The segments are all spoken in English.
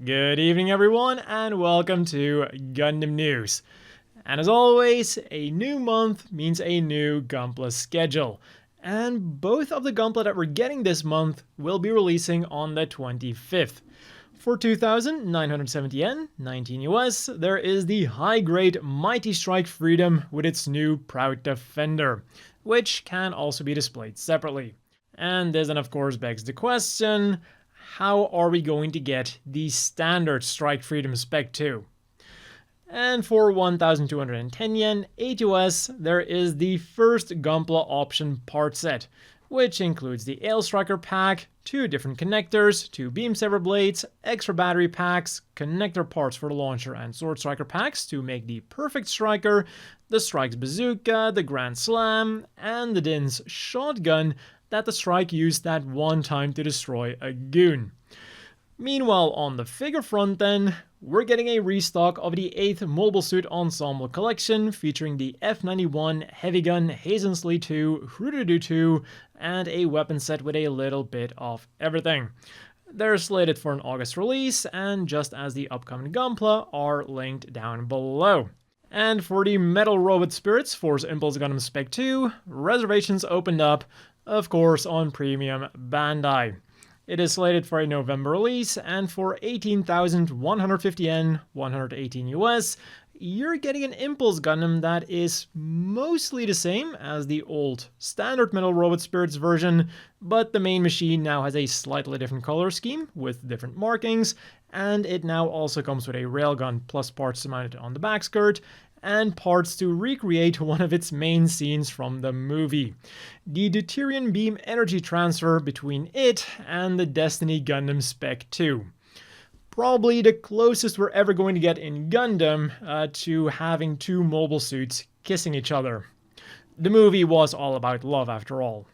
Good evening everyone and welcome to Gundam News. And as always, a new month means a new Gunpla schedule. And both of the Gunpla that we're getting this month will be releasing on the 25th. For 2,970 yen, 19 US, there is the high-grade Mighty Strike Freedom with its new Proud Defender, which can also be displayed separately. And this then of course begs the question, how are we going to get the standard Strike Freedom Spec.II? And for 1,210 yen, 8 US, there is the first Gunpla option part set, which includes the Ale Striker pack, 2 different connectors, 2 beam saber blades, extra battery packs, connector parts for the launcher and sword striker packs to make the perfect striker, the Strike's bazooka, the Grand Slam, and the Din's shotgun that the Strike used that one time to destroy a goon. Meanwhile, on the figure front then, we're getting a restock of the 8th Mobile Suit Ensemble collection featuring the F91 Heavy Gun Hazensley 2, Hrududu 2, and a weapon set with a little bit of everything. They're slated for an August release, and just as the upcoming Gunpla are linked down below. And for the Metal Robot Spirits Force Impulse Gundam Spec.II, reservations opened up, of course, on Premium Bandai. It is slated for a November release, and for 18,150 yen, 118 US, you're getting an Impulse Gundam that is mostly the same as the old standard Metal Robot Spirits version, but the main machine now has a slightly different color scheme with different markings, and it now also comes with a railgun plus parts mounted on the back skirt, and parts to recreate one of its main scenes from the movie. The Deuterium beam energy transfer between it and the Destiny Gundam Spec.II. Probably the closest we're ever going to get in Gundam to having 2 mobile suits kissing each other. The movie was all about love after all.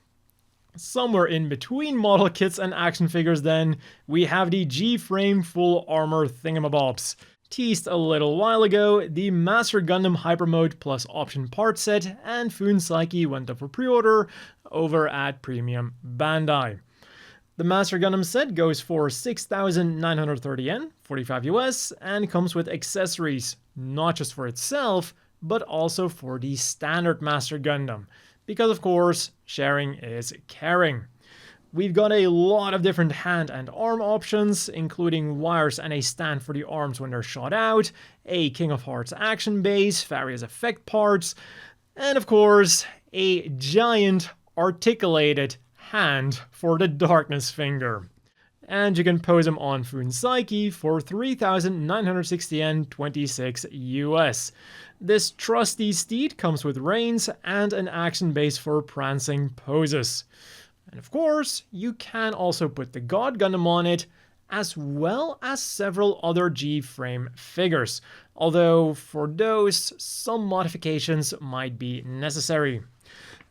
Somewhere in between model kits and action figures then, we have the G-Frame full armor thingamabobs. Teased a little while ago, the Master Gundam Hyper Mode plus option part set and Fuunsaiki went up for pre-order over at Premium Bandai. The Master Gundam set goes for 6,930 yen, 45 US, and comes with accessories, not just for itself, but also for the standard Master Gundam, because of course, sharing is caring. We've got a lot of different hand and arm options, including wires and a stand for the arms when they're shot out, a King of Hearts action base, various effect parts, and of course, a giant articulated hand for the Darkness Finger. And you can pose them on Fuunsaiki for 3,960 yen, 26 US. This trusty steed comes with reins and an action base for prancing poses. And of course, you can also put the God Gundam on it, as well as several other G-frame figures, although for those, some modifications might be necessary.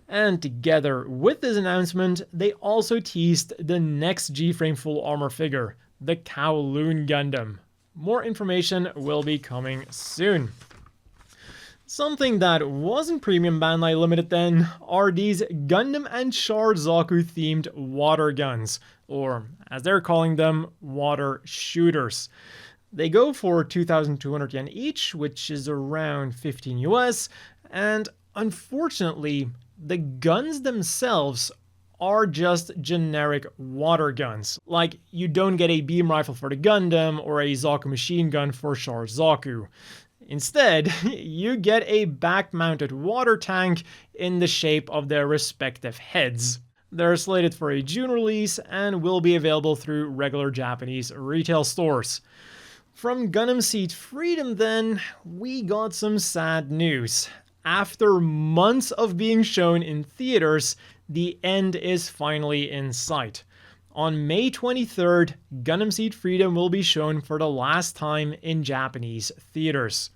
And together with this announcement, they also teased the next G-frame full armor figure, the Kowloon Gundam. More information will be coming soon. Something that wasn't Premium Bandai Limited then are these Gundam and Char Zaku themed water guns, or as they're calling them, water shooters. They go for 2,200 yen each, which is around 15 US, and unfortunately, the guns themselves are just generic water guns. Like, you don't get a beam rifle for the Gundam or a Zaku machine gun for Char Zaku. Instead, you get a back-mounted water tank in the shape of their respective heads. They're slated for a June release and will be available through regular Japanese retail stores. From Gundam Seed Freedom then, we got some sad news. After months of being shown in theaters, the end is finally in sight. On May 23rd, Gundam Seed Freedom will be shown for the last time in Japanese theaters.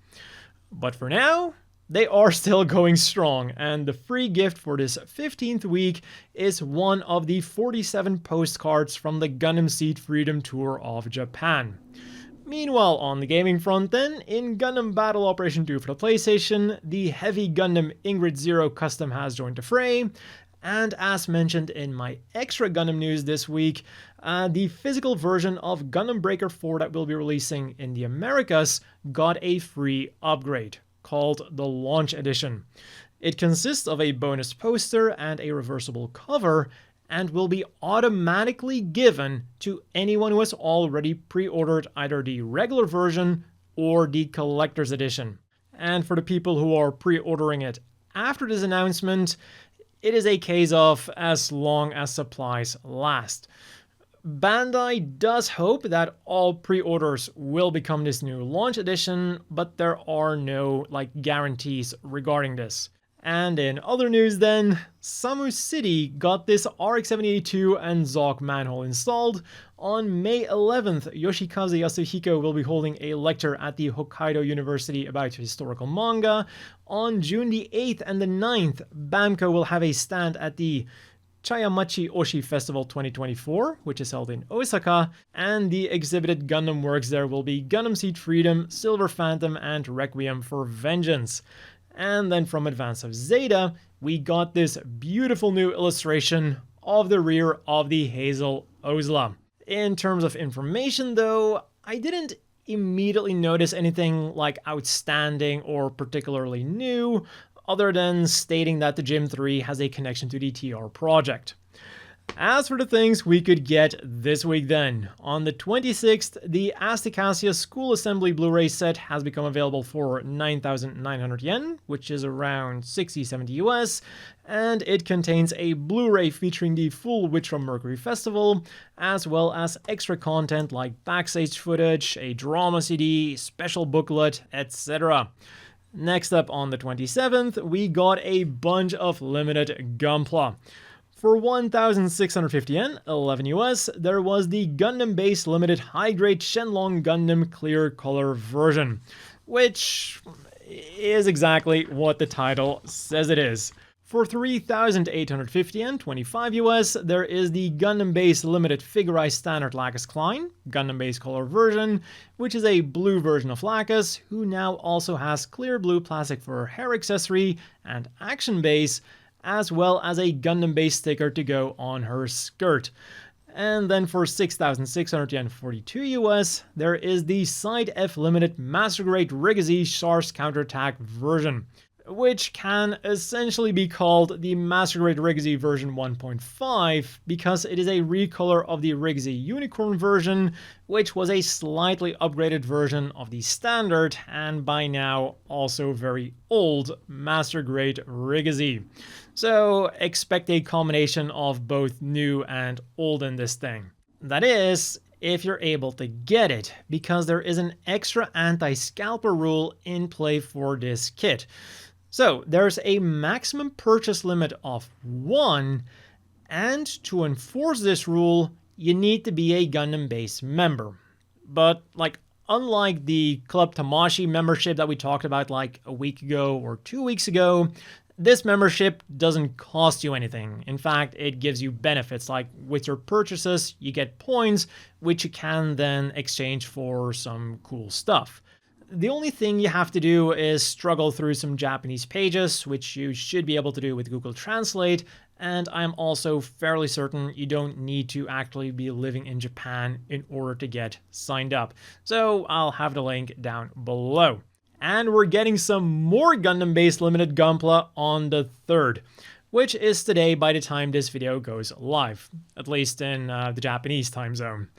But for now, they are still going strong, and the free gift for this 15th week is one of the 47 postcards from the Gundam Seed Freedom Tour of Japan. Meanwhile, on the gaming front then, in Gundam Battle Operation 2 for the PlayStation, the Heavy Gundam Ingrid Zero Custom has joined the fray, And as mentioned in my extra Gundam news this week, the physical version of Gundam Breaker 4 that we'll be releasing in the Americas got a free upgrade called the Launch Edition. It consists of a bonus poster and a reversible cover, and will be automatically given to anyone who has already pre-ordered either the regular version or the collector's edition. And for the people who are pre-ordering it after this announcement, it is a case of as long as supplies last. Bandai does hope that all pre-orders will become this new launch edition, but there are no guarantees regarding this. And in other news then, Samu City got this RX-78 and Zoc manhole installed. On May 11th, Yoshikazu Yasuhiko will be holding a lecture at the Hokkaido University about historical manga. On June the 8th and the 9th, Bamco will have a stand at the Chayamachi Oshi Festival 2024, which is held in Osaka, and the exhibited Gundam works there will be Gundam Seed Freedom, Silver Phantom, and Requiem for Vengeance. And then from Advance of Zeta, we got this beautiful new illustration of the rear of the Hazel Ozla. In terms of information though, I didn't immediately notice anything outstanding or particularly new, other than stating that the Gym 3 has a connection to the TR project. As for the things we could get this week then, on the 26th, the Asticassia School Assembly Blu-ray set has become available for 9,900 yen, which is around 60-70 US, and it contains a Blu-ray featuring the full Witch from Mercury Festival, as well as extra content like backstage footage, a drama CD, special booklet, etc. Next up on the 27th, we got a bunch of limited Gunpla. For 1,650 yen, 11 US, there was the Gundam-based limited high-grade Shenlong Gundam clear color version, which is exactly what the title says it is. For 3,850 yen, 25 US, there is the Gundam-based limited figurized standard Lacus Klein, Gundam-based color version, which is a blue version of Lacus, who now also has clear blue plastic for her hair accessory and action base, as well as a Gundam-based sticker to go on her skirt. And then for 6,600 yen, 42 US, there is the Side F Limited Master Grade Rigazzi Char's Counterattack version, which can essentially be called the Master Grade Rigazzi version 1.5 because it is a recolor of the Rigazzi Unicorn version, which was a slightly upgraded version of the standard and by now also very old Master Grade Rigazzi. So expect a combination of both new and old in this thing. That is, if you're able to get it, because there is an extra anti-scalper rule in play for this kit. So there's a maximum purchase limit of 1, and to enforce this rule, you need to be a Gundam base member. But unlike the Club Tamashi membership that we talked about a week ago or 2 weeks ago, this membership doesn't cost you anything. In fact, it gives you benefits, with your purchases, you get points, which you can then exchange for some cool stuff. The only thing you have to do is struggle through some Japanese pages, which you should be able to do with Google Translate, and I'm also fairly certain you don't need to actually be living in Japan in order to get signed up. So I'll have the link down below. And we're getting some more Gundam-based limited Gunpla on the 3rd, which is today by the time this video goes live, at least in the Japanese time zone.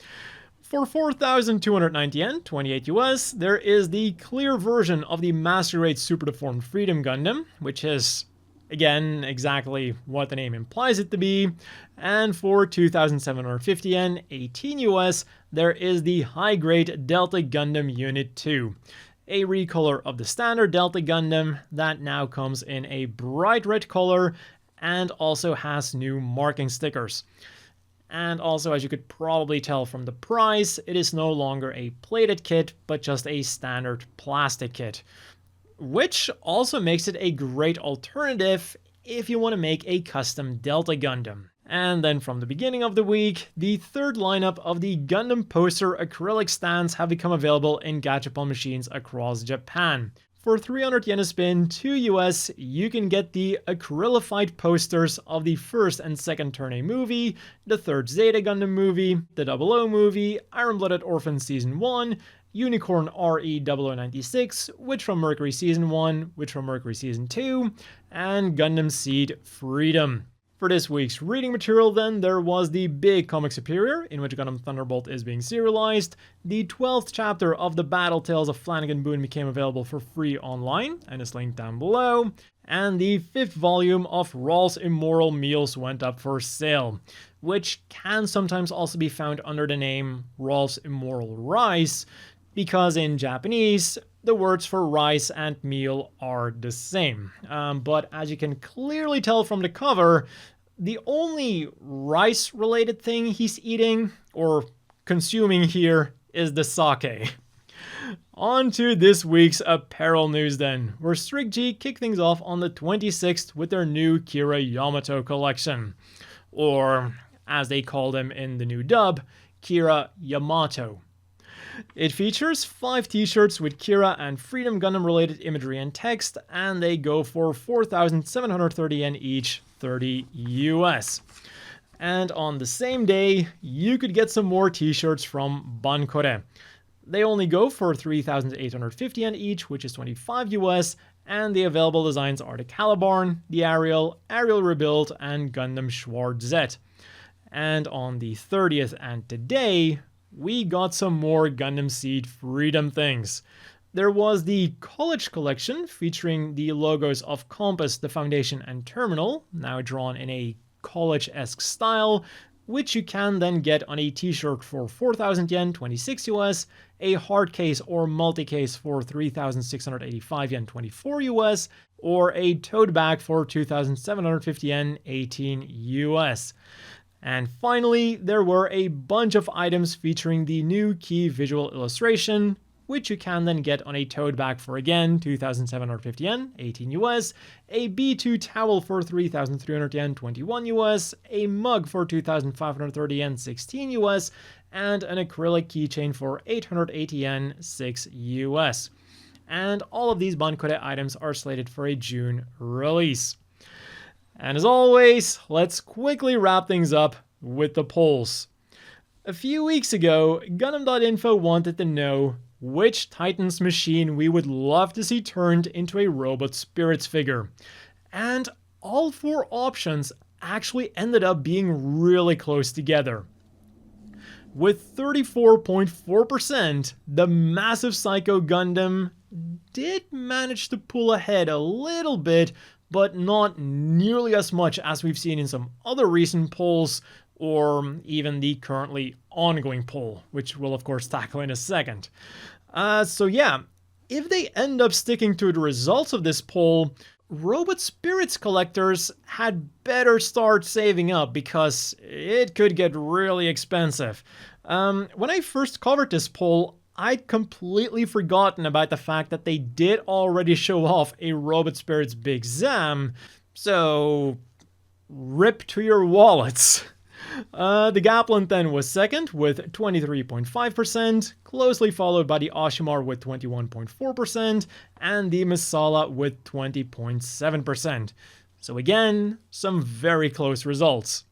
For 4,290 yen, 28 US, there is the clear version of the Master Grade Super Deformed Freedom Gundam, which is, again, exactly what the name implies it to be. And for 2,750 yen, 18 US, there is the high-grade Delta Gundam Unit 2. A recolor of the standard Delta Gundam that now comes in a bright red color and also has new marking stickers. And also, as you could probably tell from the price, it is no longer a plated kit, but just a standard plastic kit, which also makes it a great alternative if you want to make a custom Delta Gundam. And then from the beginning of the week, the 3rd lineup of the Gundam poster acrylic stands have become available in Gachapon machines across Japan. For 300 yen a spin, 2 US, you can get the acrylified posters of the first and second Turn A movie, the third Zeta Gundam movie, the 00 movie, Iron-Blooded Orphan Season 1, Unicorn RE 0096, Witch from Mercury Season 1, Witch from Mercury Season 2, and Gundam Seed Freedom. For this week's reading material then, there was the Big Comic Superior, in which Gundam Thunderbolt is being serialized. The 12th chapter of the Battle Tales of Flanagan Boone became available for free online, and is linked down below. And the 5th volume of Rawls Immoral Meals went up for sale, which can sometimes also be found under the name Rawls Immoral Rice, because in Japanese, the words for rice and meal are the same. But as you can clearly tell from the cover, the only rice-related thing he's eating or consuming here is the sake. On to this week's apparel news then, where Strict G kick things off on the 26th with their new Kira Yamato collection. Or, as they call them in the new dub, Kira Yamato. It features 5 t-shirts with Kira and Freedom Gundam related imagery and text, and they go for 4,730 yen each, 30 US. And on the same day, you could get some more t-shirts from Bamco. They only go for 3,850 yen each, which is 25 US, and the available designs are the Calibarn, the Ariel, Ariel Rebuild, and Gundam Schwarz Z. And on the 30th and today, we got some more Gundam Seed Freedom things. There was the College Collection featuring the logos of Compass, the Foundation, and Terminal, now drawn in a college-esque style, which you can then get on a t-shirt for 4,000 yen, 26 US, a hard case or multi-case for 3,685 yen, 24 US, or a tote bag for 2,750 yen, 18 US. And finally, there were a bunch of items featuring the new key visual illustration, which you can then get on a tote bag for again 2,750 yen, 18 US, a B2 towel for 3,300 yen, 21 US, a mug for 2,530 yen, 16 US, and an acrylic keychain for 880 yen, 6 US. And all of these Bamco items are slated for a June release. And as always, let's quickly wrap things up with the polls. A few weeks ago, Gundam.info wanted to know which Titan's machine we would love to see turned into a Robot Spirits figure. And all 4 options actually ended up being really close together. With 34.4%, the Massive Psycho Gundam did manage to pull ahead a little bit, but not nearly as much as we've seen in some other recent polls, or even the currently ongoing poll, which we'll of course tackle in a second. So yeah, if they end up sticking to the results of this poll, Robot Spirits collectors had better start saving up, because it could get really expensive. When I first covered this poll, I'd completely forgotten about the fact that they did already show off a Robot Spirits Big Zam, so rip to your wallets. The Gaplant then was second with 23.5%, closely followed by the Oshimar with 21.4%, and the Masala with 20.7%. So again, some very close results.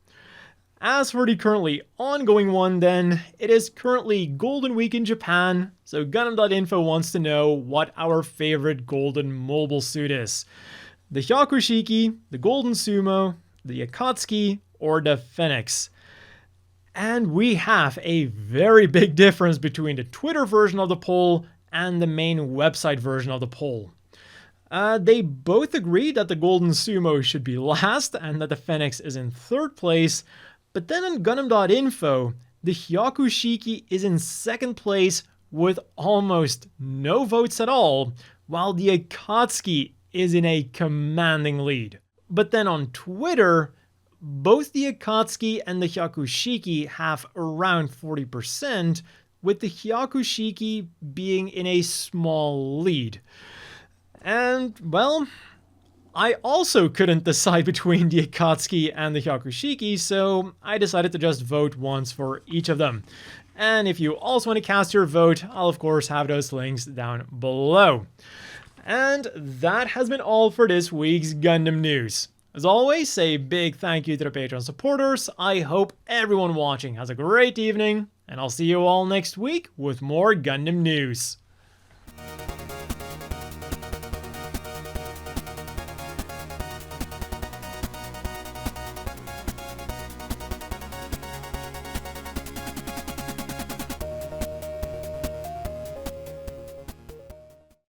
As for the currently ongoing one then, it is currently Golden Week in Japan, so Gundam.info wants to know what our favorite Golden mobile suit is. The Hyakushiki, the Golden Sumo, the Akatsuki, or the Phoenix. And we have a very big difference between the Twitter version of the poll and the main website version of the poll. They both agree that the Golden Sumo should be last and that the Phoenix is in 3rd place, but then on Gundam.info, the Hyakushiki is in 2nd place with almost no votes at all, while the Akatsuki is in a commanding lead. But then on Twitter, both the Akatsuki and the Hyakushiki have around 40%, with the Hyakushiki being in a small lead. And, well, I also couldn't decide between the Akatsuki and the Hyakushiki, so I decided to just vote once for each of them. And if you also want to cast your vote, I'll of course have those links down below. And that has been all for this week's Gundam news. As always, a big thank you to the Patreon supporters. I hope everyone watching has a great evening, and I'll see you all next week with more Gundam news.